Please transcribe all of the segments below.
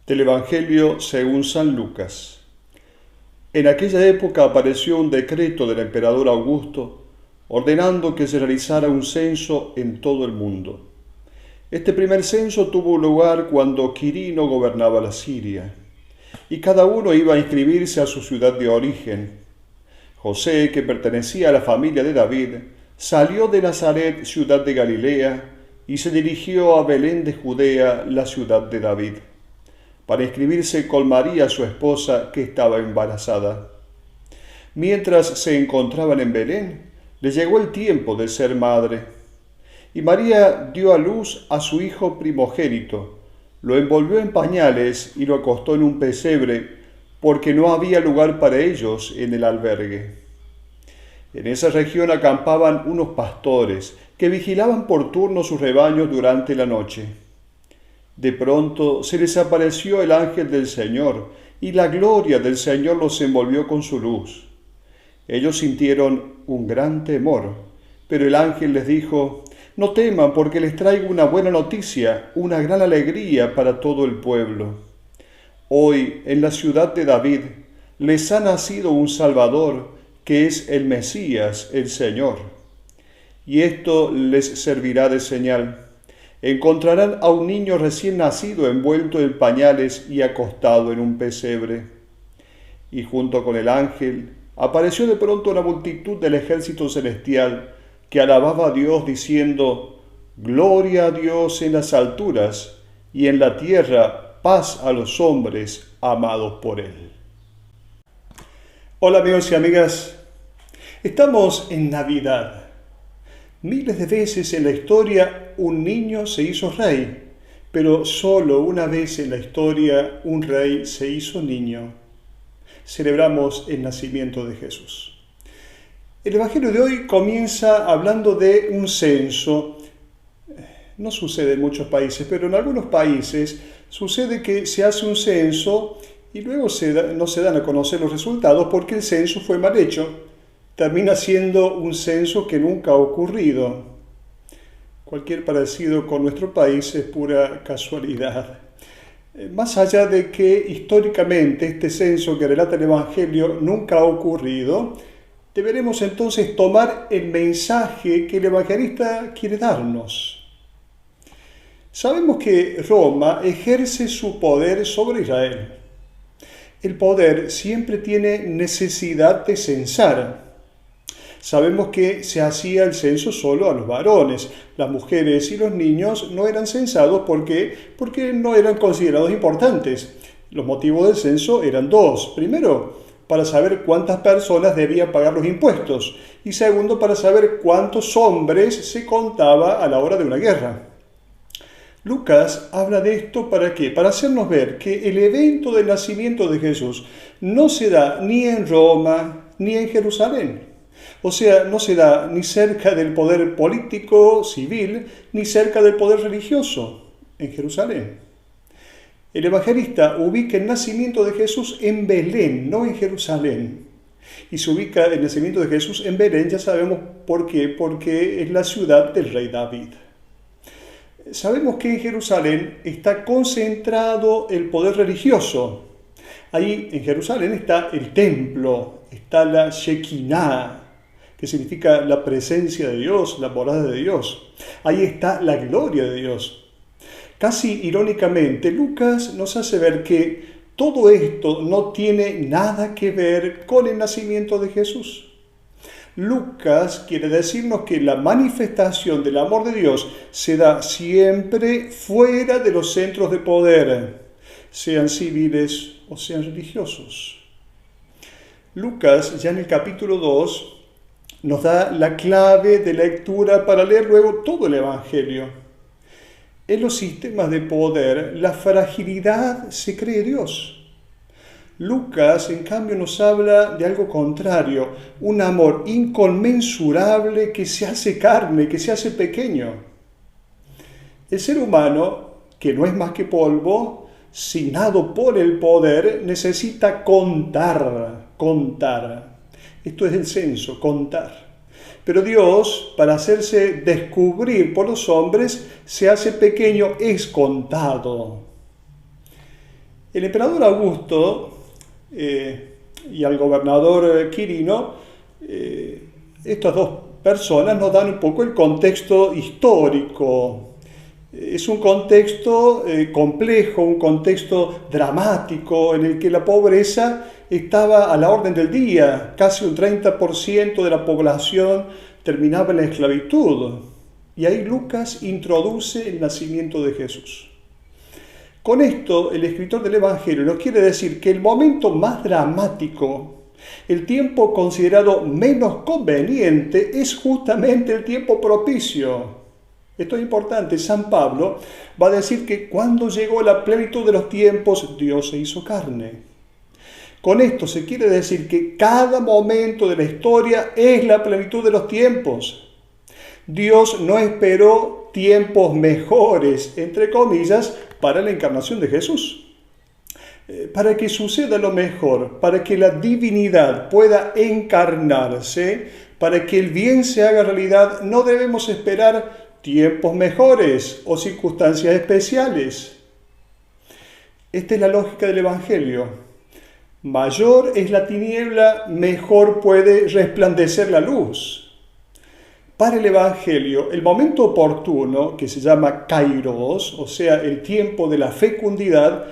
Del Evangelio según San Lucas. En aquella época apareció un decreto del emperador Augusto ordenando que se realizara un censo en todo el mundo. Este primer censo tuvo lugar cuando Quirino gobernaba la Siria, y cada uno iba a inscribirse a su ciudad de origen. José, que pertenecía a la familia de David, salió de Nazaret, ciudad de Galilea, y se dirigió a Belén de Judea, la ciudad de David, para inscribirse con María, su esposa, que estaba embarazada. Mientras se encontraban en Belén, le llegó el tiempo de ser madre. Y María dio a luz a su hijo primogénito, lo envolvió en pañales y lo acostó en un pesebre, porque no había lugar para ellos en el albergue. En esa región acampaban unos pastores que vigilaban por turno sus rebaños durante la noche. De pronto se les apareció el ángel del Señor, y la gloria del Señor los envolvió con su luz. Ellos sintieron un gran temor, pero el ángel les dijo: No teman, porque les traigo una buena noticia, una gran alegría para todo el pueblo. Hoy, en la ciudad de David, les ha nacido un Salvador, que es el Mesías, el Señor. Y esto les servirá de señal. Encontrarán a un niño recién nacido envuelto en pañales y acostado en un pesebre. Y junto con el ángel apareció de pronto una multitud del ejército celestial que alababa a Dios diciendo: Gloria a Dios en las alturas, y en la tierra paz a los hombres amados por Él. Hola amigos y amigas, estamos en Navidad. Miles de veces en la historia un niño se hizo rey, pero solo una vez en la historia un rey se hizo niño. Celebramos el nacimiento de Jesús. El Evangelio de hoy comienza hablando de un censo. No sucede en muchos países, pero en algunos países sucede que se hace un censo y luego no se dan a conocer los resultados porque el censo fue mal hecho. Termina siendo un censo que nunca ha ocurrido. Cualquier parecido con nuestro país es pura casualidad. Más allá de que históricamente este censo que relata el Evangelio nunca ha ocurrido, deberemos entonces tomar el mensaje que el evangelista quiere darnos. Sabemos que Roma ejerce su poder sobre Israel. El poder siempre tiene necesidad de censar. Sabemos que se hacía el censo solo a los varones. Las mujeres y los niños no eran censados porque no eran considerados importantes. Los motivos del censo eran dos. Primero, para saber cuántas personas debían pagar los impuestos. Y segundo, para saber cuántos hombres se contaba a la hora de una guerra. Lucas habla de esto ¿para qué? Para hacernos ver que el evento del nacimiento de Jesús no se da ni en Roma ni en Jerusalén. O sea, no se da ni cerca del poder político, civil, ni cerca del poder religioso, en Jerusalén. El evangelista ubica el nacimiento de Jesús en Belén, no en Jerusalén. Y se ubica el nacimiento de Jesús en Belén, ya sabemos por qué, porque es la ciudad del rey David. Sabemos que en Jerusalén está concentrado el poder religioso. Ahí en Jerusalén está el templo, está la Shekinah, que significa la presencia de Dios, la morada de Dios. Ahí está la gloria de Dios. Casi irónicamente, Lucas nos hace ver que todo esto no tiene nada que ver con el nacimiento de Jesús. Lucas quiere decirnos que la manifestación del amor de Dios se da siempre fuera de los centros de poder, sean civiles o sean religiosos. Lucas, ya en el capítulo 2, nos da la clave de lectura para leer luego todo el Evangelio. En los sistemas de poder, la fragilidad se cree Dios. Lucas, en cambio, nos habla de algo contrario, un amor inconmensurable que se hace carne, que se hace pequeño. El ser humano, que no es más que polvo, signado por el poder, necesita contar. Esto es el censo, contar. Pero Dios, para hacerse descubrir por los hombres, se hace pequeño, es contado. El emperador Augusto y al gobernador Quirino, estas dos personas nos dan un poco el contexto histórico. Es un contexto complejo, un contexto dramático en el que la pobreza estaba a la orden del día. Casi un 30% de la población terminaba en la esclavitud. Y ahí Lucas introduce el nacimiento de Jesús. Con esto, el escritor del Evangelio nos quiere decir que el momento más dramático, el tiempo considerado menos conveniente, es justamente el tiempo propicio. Esto es importante. San Pablo va a decir que cuando llegó la plenitud de los tiempos, Dios se hizo carne. Con esto se quiere decir que cada momento de la historia es la plenitud de los tiempos. Dios no esperó tiempos mejores, entre comillas, para la encarnación de Jesús. Para que suceda lo mejor, para que la divinidad pueda encarnarse, para que el bien se haga realidad, no debemos esperar tiempos mejores o circunstancias especiales. Esta es la lógica del Evangelio. Mayor es la tiniebla, mejor puede resplandecer la luz. Para el Evangelio, el momento oportuno, que se llama kairos, o sea, el tiempo de la fecundidad,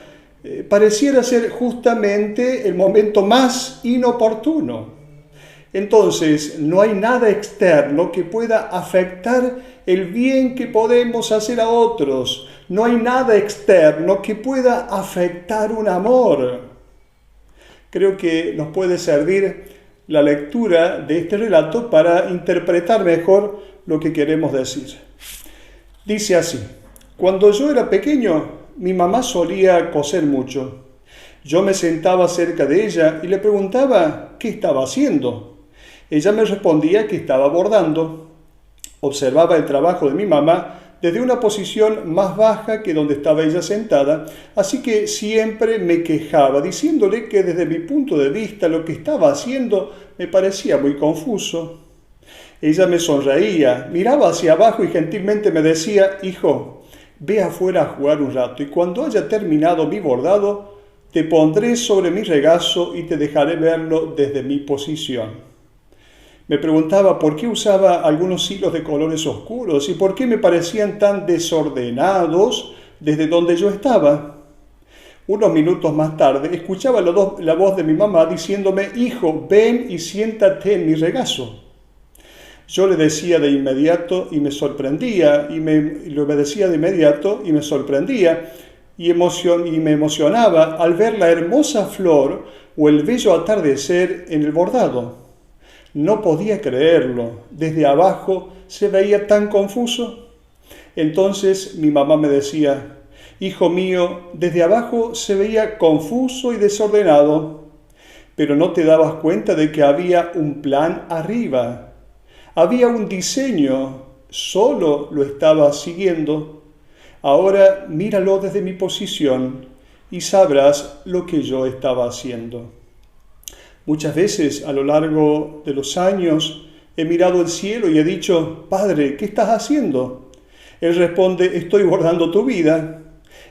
pareciera ser justamente el momento más inoportuno. Entonces, no hay nada externo que pueda afectar el bien que podemos hacer a otros. No hay nada externo que pueda afectar un amor. Creo que nos puede servir la lectura de este relato para interpretar mejor lo que queremos decir. Dice así: cuando yo era pequeño, mi mamá solía coser mucho. Yo me sentaba cerca de ella y le preguntaba qué estaba haciendo. Ella me respondía que estaba bordando. Observaba el trabajo de mi mamá desde una posición más baja que donde estaba ella sentada, así que siempre me quejaba, diciéndole que desde mi punto de vista lo que estaba haciendo me parecía muy confuso. Ella me sonreía, miraba hacia abajo y gentilmente me decía: hijo, ve afuera a jugar un rato y cuando haya terminado mi bordado, te pondré sobre mi regazo y te dejaré verlo desde mi posición. Me preguntaba por qué usaba algunos hilos de colores oscuros y por qué me parecían tan desordenados desde donde yo estaba. Unos minutos más tarde escuchaba la voz de mi mamá diciéndome: hijo, ven y siéntate en mi regazo. Yo le decía de inmediato y me sorprendía, y le obedecía de inmediato y me sorprendía, y me emocionaba al ver la hermosa flor o el bello atardecer en el bordado. No podía creerlo. Desde abajo se veía tan confuso. Entonces mi mamá me decía: hijo mío, desde abajo se veía confuso y desordenado, pero no te dabas cuenta de que había un plan arriba. Había un diseño, solo lo estabas siguiendo. Ahora míralo desde mi posición y sabrás lo que yo estaba haciendo. Muchas veces a lo largo de los años he mirado el cielo y he dicho: Padre, ¿qué estás haciendo? Él responde: estoy bordando tu vida.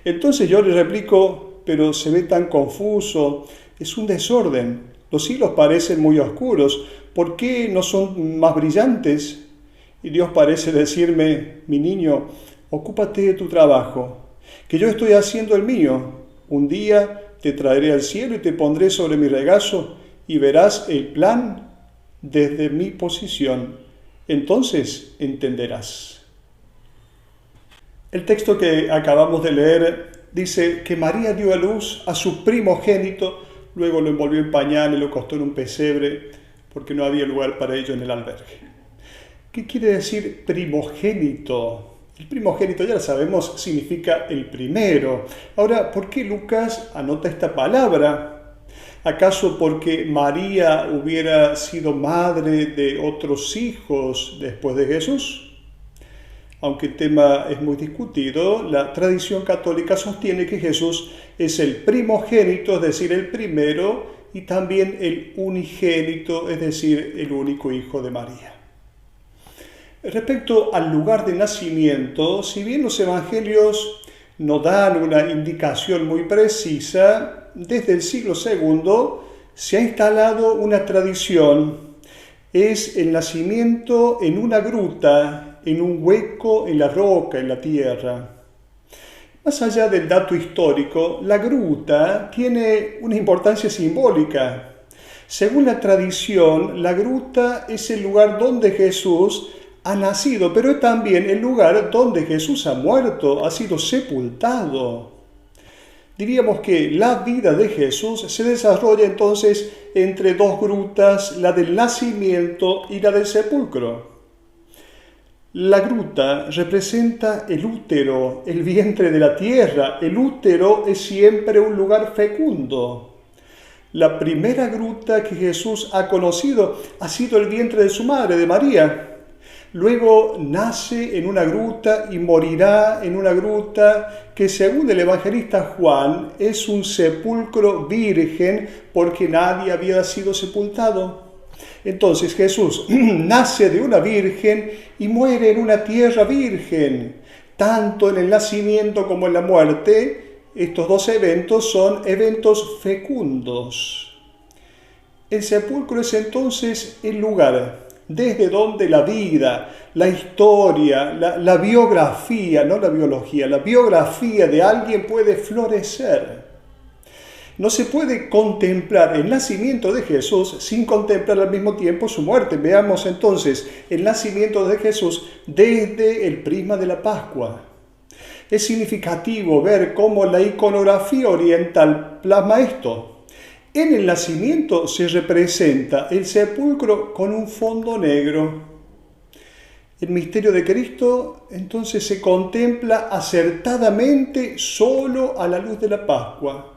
Entonces yo le replico: pero se ve tan confuso, es un desorden, los hilos parecen muy oscuros, ¿por qué no son más brillantes? Y Dios parece decirme: mi niño, ocúpate de tu trabajo, que yo estoy haciendo el mío. Un día te traeré al cielo y te pondré sobre mi regazo y verás el plan desde mi posición. Entonces entenderás. El texto que acabamos de leer dice que María dio a luz a su primogénito, luego lo envolvió en pañal y lo acostó en un pesebre porque no había lugar para ello en el albergue. ¿Qué quiere decir primogénito? El primogénito, ya lo sabemos, significa el primero. Ahora, ¿por qué Lucas anota esta palabra? ¿Acaso porque María hubiera sido madre de otros hijos después de Jesús? Aunque el tema es muy discutido, la tradición católica sostiene que Jesús es el primogénito, es decir, el primero, y también el unigénito, es decir, el único hijo de María. Respecto al lugar de nacimiento, si bien los evangelios no dan una indicación muy precisa, desde el siglo II se ha instalado una tradición. Es el nacimiento en una gruta, en un hueco en la roca, en la tierra. Más allá del dato histórico, la gruta tiene una importancia simbólica. Según la tradición, la gruta es el lugar donde Jesús ha nacido, pero es también el lugar donde Jesús ha muerto, ha sido sepultado. Diríamos que la vida de Jesús se desarrolla entonces entre dos grutas, la del nacimiento y la del sepulcro. La gruta representa el útero, el vientre de la tierra. El útero es siempre un lugar fecundo. La primera gruta que Jesús ha conocido ha sido el vientre de su madre, de María. Luego nace en una gruta y morirá en una gruta que, según el evangelista Juan, es un sepulcro virgen porque nadie había sido sepultado. Entonces Jesús nace de una virgen y muere en una tierra virgen. Tanto en el nacimiento como en la muerte, estos dos eventos son eventos fecundos. El sepulcro es entonces el lugar desde donde la vida, la historia, la biografía, no la biología, la biografía de alguien puede florecer. No se puede contemplar el nacimiento de Jesús sin contemplar al mismo tiempo su muerte. Veamos entonces el nacimiento de Jesús desde el prisma de la Pascua. Es significativo ver cómo la iconografía oriental plasma esto. En el nacimiento se representa el sepulcro con un fondo negro. El misterio de Cristo entonces se contempla acertadamente solo a la luz de la Pascua.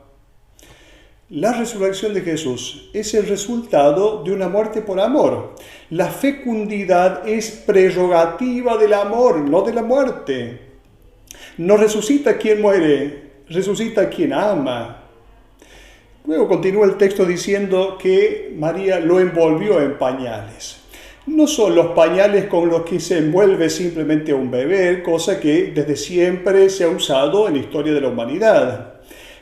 La resurrección de Jesús es el resultado de una muerte por amor. La fecundidad es prerrogativa del amor, no de la muerte. No resucita quien muere, resucita quien ama. Luego continúa el texto diciendo que María lo envolvió en pañales. No son los pañales con los que se envuelve simplemente a un bebé, cosa que desde siempre se ha usado en la historia de la humanidad.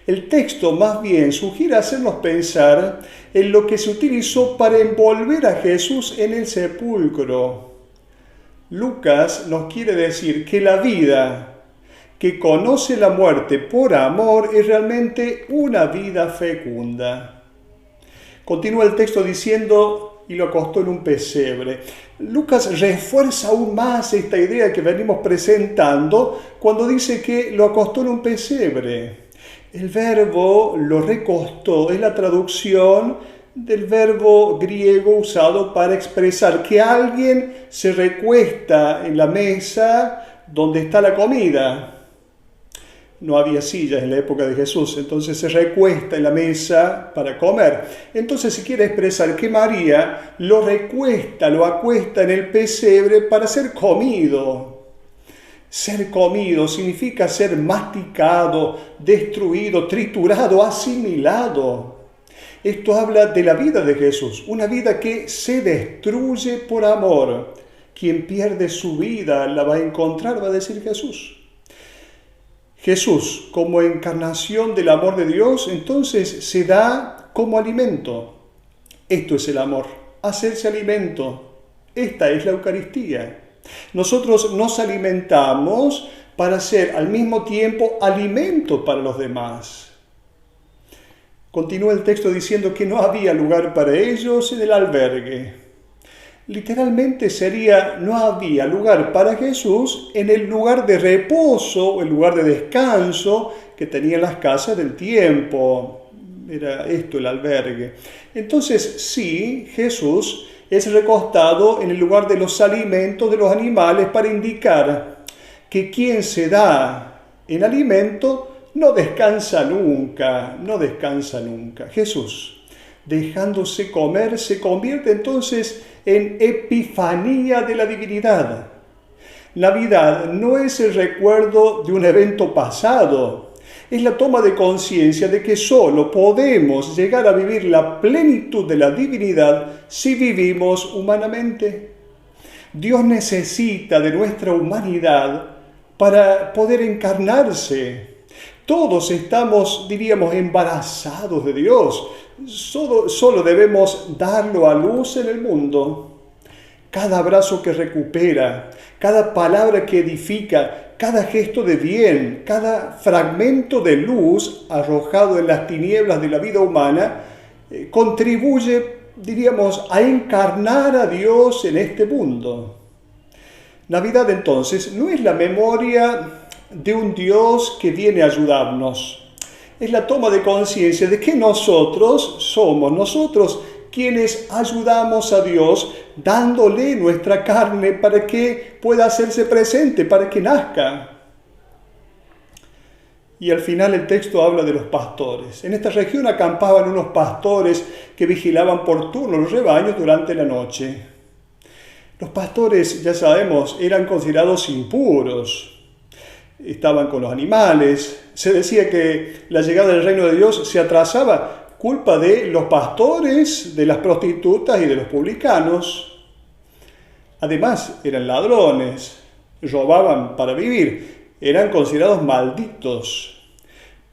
El texto más bien sugiere hacernos pensar en lo que se utilizó para envolver a Jesús en el sepulcro. Lucas nos quiere decir que la vida que conoce la muerte por amor es realmente una vida fecunda. Continúa el texto diciendo, y lo acostó en un pesebre. Lucas refuerza aún más esta idea que venimos presentando cuando dice que lo acostó en un pesebre. El verbo lo recostó es la traducción del verbo griego usado para expresar que alguien se recuesta en la mesa donde está la comida. No había sillas en la época de Jesús, entonces se recuesta en la mesa para comer. Entonces se quiere expresar que María lo recuesta, lo acuesta en el pesebre para ser comido. Ser comido significa ser masticado, destruido, triturado, asimilado. Esto habla de la vida de Jesús, una vida que se destruye por amor. Quien pierde su vida la va a encontrar, va a decir Jesús. Jesús, como encarnación del amor de Dios, entonces se da como alimento. Esto es el amor, hacerse alimento. Esta es la Eucaristía. Nosotros nos alimentamos para ser al mismo tiempo alimento para los demás. Continúa el texto diciendo que no había lugar para ellos en el albergue. Literalmente sería, no había lugar para Jesús en el lugar de reposo o el lugar de descanso que tenían las casas del tiempo. Era esto el albergue. Entonces sí, Jesús es recostado en el lugar de los alimentos de los animales para indicar que quien se da en alimento no descansa nunca, no descansa nunca. Jesús, dejándose comer, se convierte entonces en epifanía de la divinidad. Navidad no es el recuerdo de un evento pasado, es la toma de conciencia de que solo podemos llegar a vivir la plenitud de la divinidad si vivimos humanamente. Dios necesita de nuestra humanidad para poder encarnarse. Todos estamos, diríamos, embarazados de Dios. Solo debemos darlo a luz en el mundo. Cada abrazo que recupera, cada palabra que edifica, cada gesto de bien, cada fragmento de luz arrojado en las tinieblas de la vida humana, contribuye, diríamos, a encarnar a Dios en este mundo. Navidad, entonces, no es la memoria de un Dios que viene a ayudarnos. Es la toma de conciencia de que nosotros somos quienes ayudamos a Dios dándole nuestra carne para que pueda hacerse presente, para que nazca. Y al final el texto habla de los pastores. En esta región acampaban unos pastores que vigilaban por turno los rebaños durante la noche. Los pastores, ya sabemos, eran considerados impuros. Estaban con los animales. Se decía que la llegada del reino de Dios se atrasaba culpa de los pastores, de las prostitutas y de los publicanos. Además, eran ladrones, robaban para vivir, eran considerados malditos.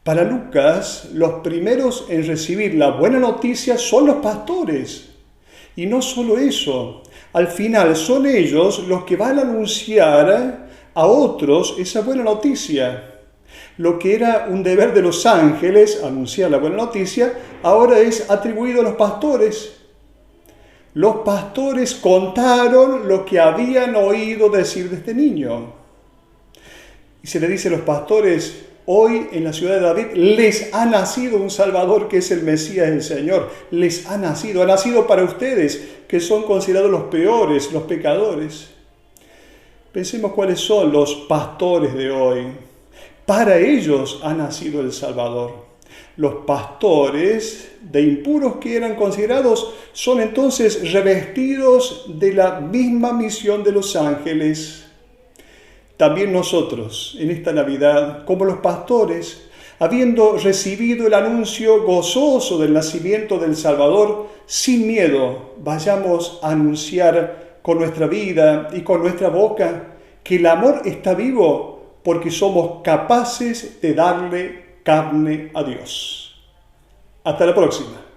Para Lucas, los primeros en recibir la buena noticia son los pastores. Y no solo eso, al final son ellos los que van a anunciar a otros esa buena noticia. Lo que era un deber de los ángeles, anunciar la buena noticia, ahora es atribuido a los pastores. Los pastores contaron lo que habían oído decir de este niño. Y se le dice a los pastores, hoy en la ciudad de David les ha nacido un Salvador que es el Mesías, el Señor. Les ha nacido para ustedes, que son considerados los peores, los pecadores. Pensemos cuáles son los pastores de hoy. Para ellos ha nacido el Salvador. Los pastores de impuros que eran considerados son entonces revestidos de la misma misión de los ángeles. También nosotros, en esta Navidad, como los pastores, habiendo recibido el anuncio gozoso del nacimiento del Salvador, sin miedo, vayamos a anunciar con nuestra vida y con nuestra boca que el amor está vivo porque somos capaces de darle carne a Dios. Hasta la próxima.